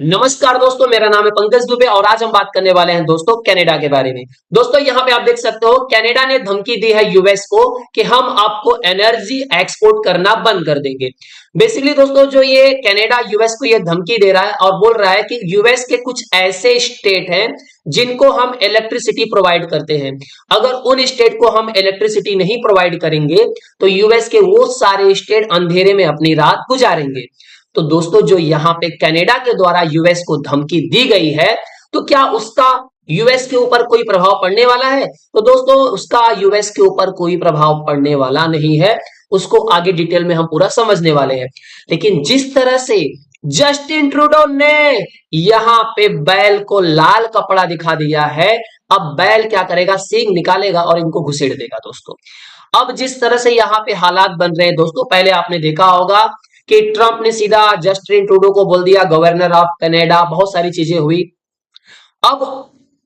नमस्कार दोस्तों, मेरा नाम है पंकज दुबे और आज हम बात करने वाले हैं दोस्तों कनाडा के बारे में। दोस्तों यहाँ पे आप देख सकते हो कनाडा ने धमकी दी है यूएस को कि हम आपको एनर्जी एक्सपोर्ट करना बंद कर देंगे। बेसिकली दोस्तों जो ये कनाडा यूएस को ये धमकी दे रहा है और बोल रहा है कि यूएस के कुछ ऐसे स्टेट हैं जिनको हम इलेक्ट्रिसिटी प्रोवाइड करते हैं, अगर उन स्टेट को हम इलेक्ट्रिसिटी नहीं प्रोवाइड करेंगे तो यूएस के वो सारे स्टेट अंधेरे में अपनी रात गुजारेंगे। तो दोस्तों जो यहाँ पे कनाडा के द्वारा यूएस को धमकी दी गई है, तो क्या उसका यूएस के ऊपर कोई प्रभाव पड़ने वाला है? तो दोस्तों उसका यूएस के ऊपर कोई प्रभाव पड़ने वाला नहीं है, उसको आगे डिटेल में हम पूरा समझने वाले हैं। लेकिन जिस तरह से जस्टिन ट्रूडो ने यहाँ पे बैल को लाल कपड़ा दिखा दिया है, अब बैल क्या करेगा, सींग निकालेगा और इनको घुसेड़ देगा। दोस्तों अब जिस तरह से यहाँ पे हालात बन रहे हैं दोस्तों, पहले आपने देखा होगा कि ट्रंप ने सीधा जस्टिन ट्रूडो को बोल दिया गवर्नर ऑफ कनाडा, बहुत सारी चीजें हुई। अब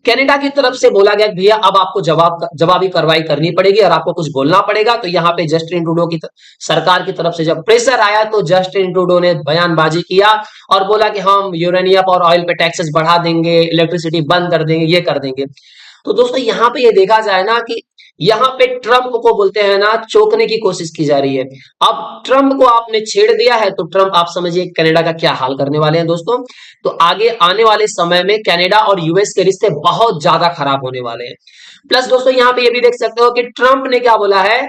कनाडा की तरफ से बोला गया कि भैया अब आपको जवाबी कार्रवाई करनी पड़ेगी और आपको कुछ बोलना पड़ेगा। तो यहाँ पे जस्टिन ट्रूडो की सरकार की तरफ से जब प्रेशर आया तो जस्टिन ट्रूडो ने बयानबाजी किया और बोला कि हम यूरेनियम और ऑयल पे टैक्सेस बढ़ा देंगे, इलेक्ट्रिसिटी बंद कर देंगे, ये कर देंगे। तो दोस्तों यहाँ पे ये देखा जाए ना कि यहाँ पे ट्रंप को बोलते हैं ना, चौंकने की कोशिश की जा रही है। अब ट्रंप को आपने छेड़ दिया है तो ट्रंप आप समझिए कनाडा का क्या हाल करने वाले हैं दोस्तों। तो आगे आने वाले समय में कनाडा और यूएस के रिश्ते बहुत ज्यादा खराब होने वाले हैं। प्लस दोस्तों यहाँ पे ये भी देख सकते हो कि ट्रंप ने क्या बोला है,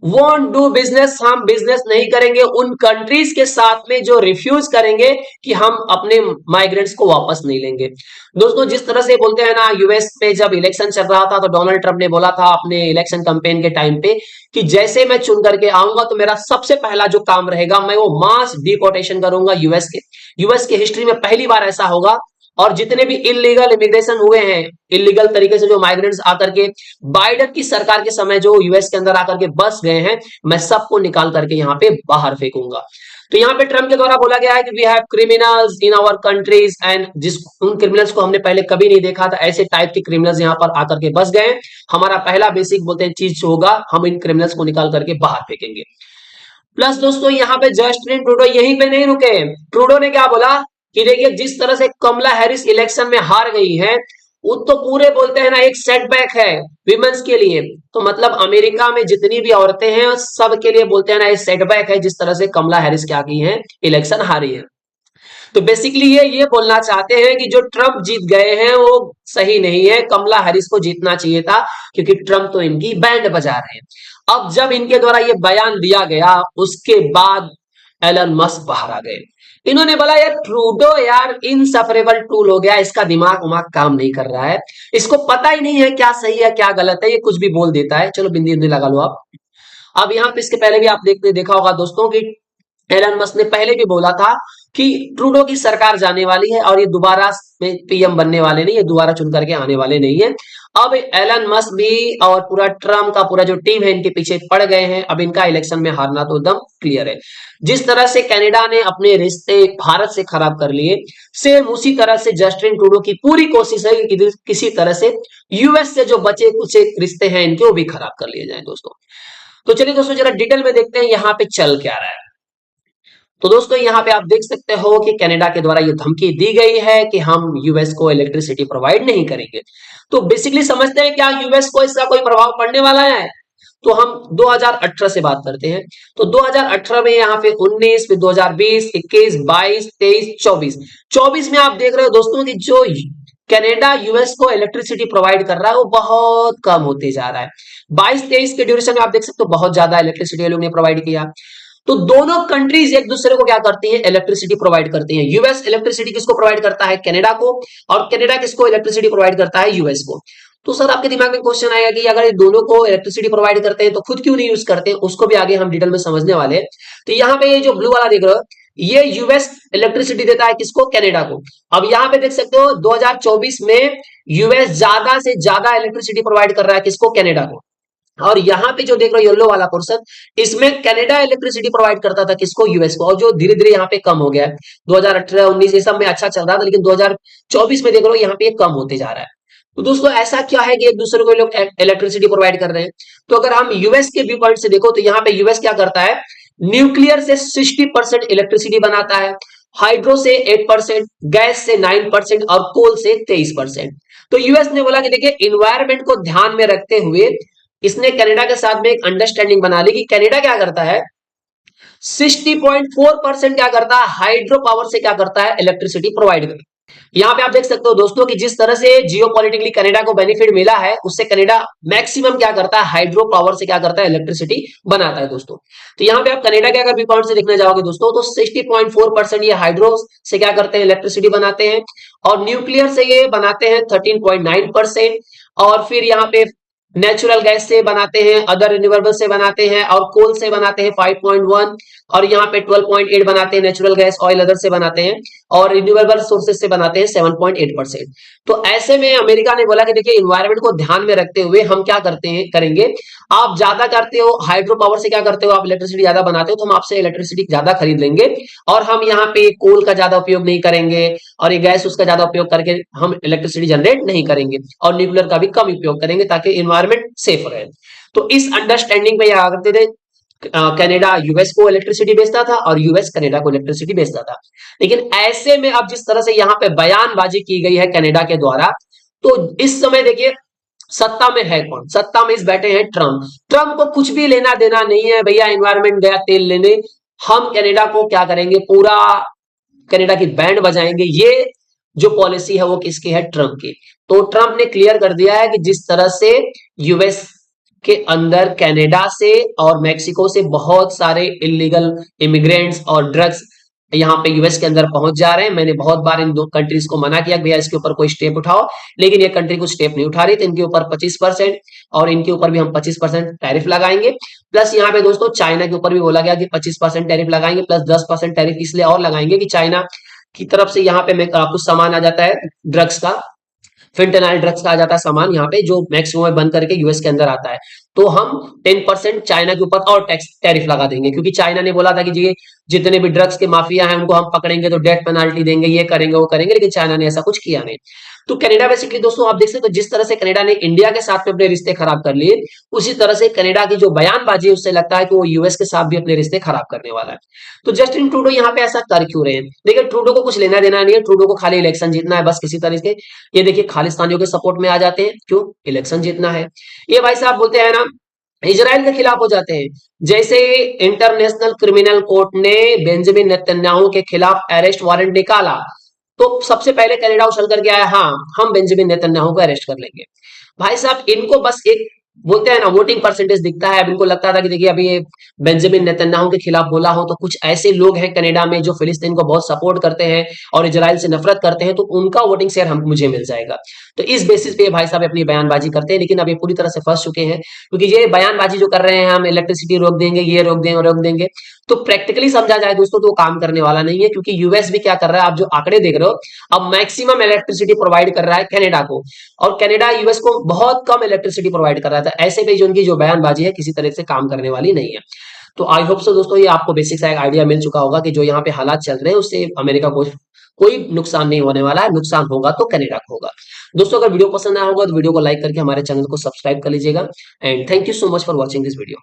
वोंट डू बिजनेस, हम बिजनेस नहीं करेंगे उन कंट्रीज के साथ में जो रिफ्यूज करेंगे कि हम अपने माइग्रेंट्स को वापस नहीं लेंगे। दोस्तों जिस तरह से बोलते हैं ना, यूएस में जब इलेक्शन चल रहा था तो डोनाल्ड ट्रंप ने बोला था अपने इलेक्शन कैंपेन के टाइम पे कि जैसे मैं चुन करके आऊंगा तो मेरा सबसे पहला जो काम रहेगा, मैं वो मास डिपोर्टेशन करूंगा यूएस के हिस्ट्री में पहली बार ऐसा होगा। और जितने भी इलीगल इमिग्रेशन हुए हैं, इलीगल तरीके से जो माइग्रेंट्स आकर के बाइडेन की सरकार के समय जो यूएस के अंदर आकर के बस गए हैं, मैं सबको निकाल करके यहाँ पे बाहर फेंकूंगा। तो यहाँ पे ट्रम्प के द्वारा बोला गया है कि we have criminals in our countries and जिस उन क्रिमिनल्स को हमने पहले कभी नहीं देखा था, ऐसे टाइप के क्रिमिनल्स यहाँ पर आकर के बस गए। हमारा पहला बेसिक बोलते हैं चीज होगा, हम इन क्रिमिनल्स को निकाल करके बाहर फेंकेंगे। प्लस दोस्तों यहाँ पे जस्टिन ट्रूडो यहीं पे नहीं रुके। ट्रूडो ने क्या बोला कि देखिए जिस तरह से कमला हैरिस इलेक्शन में हार गई है, वो तो पूरे बोलते हैं ना एक सेटबैक है विमेंस के लिए। तो मतलब अमेरिका में जितनी भी औरतें हैं सब के लिए बोलते हैं ना, एक सेटबैक है जिस तरह से कमला हैरिस क्या की है, इलेक्शन हारी है। तो बेसिकली ये बोलना चाहते हैं कि जो ट्रंप जीत गए हैं वो सही नहीं है, कमला हैरिस को जीतना चाहिए था, क्योंकि ट्रंप तो इनकी बैंड बजा रहे हैं। अब जब इनके द्वारा ये बयान दिया गया उसके बाद एलन मस्क बाहर आ गए। इन्होंने बोला यार ट्रूडो यार इनसफरेबल टूल हो गया, इसका दिमाग उमाग काम नहीं कर रहा है, इसको पता ही नहीं है क्या सही है क्या गलत है, ये कुछ भी बोल देता है। चलो बिंदी बिंदी लगा लो आप। अब यहाँ पे इसके पहले भी आप देखा होगा दोस्तों कि एलन मस्क ने पहले भी बोला था कि ट्रूडो की सरकार जाने वाली है और ये दोबारा में पीएम बनने वाले नहीं है, दोबारा चुन करके आने वाले नहीं है। अब एलन मस्क भी और पूरा ट्रम्प का पूरा जो टीम है इनके पीछे पड़ गए हैं। अब इनका इलेक्शन में हारना तो एकदम क्लियर है। जिस तरह से कनाडा ने अपने रिश्ते भारत से खराब कर लिए, सेम उसी तरह से जस्टिन ट्रूडो की पूरी कोशिश है कि किसी तरह से यूएस से जो बचे कुछ रिश्ते हैं इनके वो भी खराब कर लिए जाए दोस्तों। तो चलिए दोस्तों जरा डिटेल में देखते हैं यहाँ पे चल क्या रहा है। तो दोस्तों यहाँ पे आप देख सकते हो कि कनाडा के द्वारा ये धमकी दी गई है कि हम यूएस को इलेक्ट्रिसिटी प्रोवाइड नहीं करेंगे। तो बेसिकली समझते हैं क्या यूएस को इसका कोई प्रभाव पड़ने वाला है? तो हम 2018 से बात करते हैं। तो 2018 में यहाँ पे 19, फिर 2020, 21, 22, 23, 24। 24 में आप देख रहे हो दोस्तों कि जो कनाडा यूएस को इलेक्ट्रिसिटी प्रोवाइड कर रहा है वो बहुत कम होते जा रहा है। 22-23 के ड्यूरेशन में आप देख सकते हो बहुत ज्यादा इलेक्ट्रिसिटी लोग ने प्रोवाइड किया। तो दोनों कंट्रीज एक दूसरे को क्या करती हैं, इलेक्ट्रिसिटी प्रोवाइड करती हैं। यूएस इलेक्ट्रिसिटी किसको प्रोवाइड करता है, कनाडा को, और कनाडा किसको इलेक्ट्रिसिटी प्रोवाइड करता है, यूएस को। तो सर आपके दिमाग में क्वेश्चन आएगा कि अगर ये दोनों को इलेक्ट्रिसिटी प्रोवाइड करते हैं तो खुद क्यों नहीं यूज करते हैं, उसको भी आगे हम डिटेल में समझने वाले हैं। तो यहाँ पे ये जो ब्लू वाला देख रहे हो, ये यूएस इलेक्ट्रिसिटी देता है किसको, कनाडा को। अब यहाँ पे देख सकते हो 2024 में यूएस ज्यादा से ज्यादा इलेक्ट्रिसिटी प्रोवाइड कर रहा है किसको, कनाडा को। और यहाँ पे जो देख रहे हो येलो वाला पोर्शन, इसमें कनाडा इलेक्ट्रिसिटी प्रोवाइड करता था किसको, यूएस को, और जो धीरे धीरे यहाँ पे कम हो गया है। 2018-19 ये सब में अच्छा चल रहा था, लेकिन 2024 में देख रहे हो यहाँ पे कम होते जा रहा है। तो दोस्तों ऐसा क्या है कि एक दूसरे को लोग इलेक्ट्रिसिटी प्रोवाइड कर रहे हैं? तो अगर हम यूएस के व्यू पॉइंट से देखो तो यहाँ पे यूएस क्या करता है, न्यूक्लियर से 60% इलेक्ट्रिसिटी बनाता है। हाइड्रो से 8%, गैस से 9% और कोल से 23%। तो यूएस ने बोला कि देखिए इन्वायरमेंट को ध्यान में रखते हुए इसने कनाडा के साथ में एक अंडरस्टैंडिंग बना ली कि कनाडा क्या करता है, 60.4% क्या करता है, हाइड्रो पावर से क्या करता है, इलेक्ट्रिसिटी प्रोवाइड करता है। यहाँ पे आप देख सकते हो दोस्तों कि जिस तरह से जियोपॉलिटिकली कनाडा को बेनिफिट मिला है, उससे कनाडा मैक्सिमम क्या करता है, हाइड्रो पावर से क्या करता है, इलेक्ट्रिसिटी बनाता है दोस्तों। तो यहाँ पे आप कनाडा के अगर व्यू पॉइंट से देखने जाओगे दोस्तों, तो 60.4% ये हाइड्रो से क्या करते हैं, इलेक्ट्रिसिटी बनाते हैं, और न्यूक्लियर से ये बनाते हैं 13.9%, और फिर यहाँ पे नेचुरल गैस से बनाते हैं, अदर रिन्यूएबल से बनाते हैं, और कोल से बनाते हैं 5.1, और यहाँ पे 12.8 बनाते हैं, नेचुरल गैस ऑयल अदर से बनाते हैं, और रिन्यूएबल सोर्सेज से बनाते हैं 7.8%। तो ऐसे में अमेरिका ने बोला कि देखिए इन्वायरमेंट को ध्यान में रखते हुए हम क्या करते हैं, करेंगे, आप ज्यादा करते हो हाइड्रो पावर से, क्या करते हो आप इलेक्ट्रिसिटी ज्यादा बनाते हो, तो हम आपसे इलेक्ट्रिसिटी ज्यादा खरीद लेंगे, और हम यहाँ पे कोल का ज्यादा उपयोग नहीं करेंगे, और ये गैस उसका ज्यादा उपयोग करके हम इलेक्ट्रिसिटी जनरेट नहीं करेंगे, और न्यूक्लियर का भी कम उपयोग करेंगे ताकि इन्वायरमेंट सेफ रहे। तो इस अंडरस्टैंडिंग पे क्या करते थे, कनाडा यूएस को इलेक्ट्रिसिटी बेचता था और यूएस कनाडा को इलेक्ट्रिसिटी बेचता था। लेकिन ऐसे में अब जिस तरह से यहाँ पे बयानबाजी की गई है कनाडा के द्वारा, तो इस समय देखिए सत्ता में है कौन, सत्ता में इस बैठे हैं ट्रंप। ट्रंप को कुछ भी लेना देना नहीं है भैया, एनवायरमेंट गया तेल लेने, हम कनाडा को क्या करेंगे, पूरा कनाडा की बैंड बजाएंगे। ये जो पॉलिसी है वो किसकी है, ट्रंप की। तो ट्रंप ने क्लियर कर दिया है कि जिस तरह से यूएस के अंदर कनाडा से और मेक्सिको से बहुत सारे इलीगल इमिग्रेंट्स और ड्रग्स यहाँ पे यूएस के अंदर पहुंच जा रहे हैं, मैंने बहुत बार इन दो कंट्रीज को मना किया भैया इसके ऊपर कोई स्टेप उठाओ, लेकिन ये कंट्री कुछ स्टेप नहीं उठा रही, तो इनके ऊपर 25% और इनके ऊपर भी हम 25% टैरिफ लगाएंगे। प्लस यहाँ पे दोस्तों चाइना के ऊपर भी बोला गया कि 25% टैरिफ लगाएंगे, प्लस 10% टैरिफ इसलिए और लगाएंगे कि चाइना की तरफ से यहाँ पे कुछ सामान आ जाता है ड्रग्स का, फिंटेनाइल ड्रग्स का आ जाता है सामान यहाँ पे, जो मैक्सिमम में बंद करके यूएस के अंदर आता है। तो हम 10% चाइना के ऊपर और टैक्स टैरिफ लगा देंगे, क्योंकि चाइना ने बोला था कि जी जितने भी ड्रग्स के माफिया हैं उनको हम पकड़ेंगे तो डेथ पेनाल्टी देंगे, ये करेंगे वो करेंगे, लेकिन चाइना ने ऐसा कुछ किया नहीं। तो कनाडा बेसिकली दोस्तों आप देख सकते हो, जिस तरह से कनाडा ने इंडिया के साथ में अपने रिश्ते खराब कर लिए, उसी तरह से कनाडा की जो बयानबाजी है उससे लगता है कि वो यूएस के साथ भी अपने रिश्ते खराब करने वाला है। तो जस्टिन ट्रूडो यहाँ पे ऐसा कर क्यों रहे हैं, देखिए ट्रूडो को कुछ लेना देना नहीं है, ट्रूडो को खाली इलेक्शन जीतना है बस किसी तरह से। ये देखिए खालिस्तानियों के सपोर्ट में आ जाते हैं, क्यों, इलेक्शन जीतना है। ये भाई साहब बोलते हैं ना इजराइल के खिलाफ हो जाते हैं। जैसे इंटरनेशनल क्रिमिनल कोर्ट ने बेंजामिन नेतन्याहू के खिलाफ अरेस्ट वारंट निकाला, तो सबसे पहले कनाडा उछल करके आया, हाँ हम बेंजामिन नेतन्याहू को अरेस्ट कर लेंगे। भाई साहब इनको बस एक बोलते हैं ना वोटिंग परसेंटेज दिखता है, अब इनको लगता था कि देखिए अभी ये बेंजामिन नेतन्याहू के खिलाफ बोला हो तो कुछ ऐसे लोग हैं कनाडा में जो फिलिस्तीन को बहुत सपोर्ट करते हैं और इजराइल से नफरत करते हैं, तो उनका वोटिंग शेयर हम मुझे मिल जाएगा। तो इस बेसिस पे भाई साहब अपनी बयानबाजी करते हैं, लेकिन अब ये पूरी तरह से फंस चुके हैं, क्योंकि ये बयानबाजी जो कर रहे हैं हम इलेक्ट्रिसिटी रोक देंगे, ये रोक देंगे, तो प्रैक्टिकली समझा जाए दोस्तों तो काम करने वाला नहीं है, क्योंकि यूएस भी क्या कर रहा है, आप जो आंकड़े देख रहे हो, अब मैक्सिमम इलेक्ट्रिसिटी प्रोवाइड कर रहा है कनाडा को, और कनाडा यूएस को बहुत कम इलेक्ट्रिसिटी प्रोवाइड कर रहा था। ऐसे में जो उनकी जो बयानबाजी है किसी तरह से काम करने वाली नहीं है। तो आई होप सो दोस्तों ये आपको बेसिक सा एक आइडिया मिल चुका होगा कि जो यहाँ पे हालात चल रहे हैं उससे अमेरिका को कोई नुकसान नहीं होने वाला है, नुकसान होगा तो कनाडा को होगा। दोस्तों अगर वीडियो पसंद आया होगा तो वीडियो को लाइक करके हमारे चैनल को सब्सक्राइब कर लीजिएगा, and thank you so much for watching this video.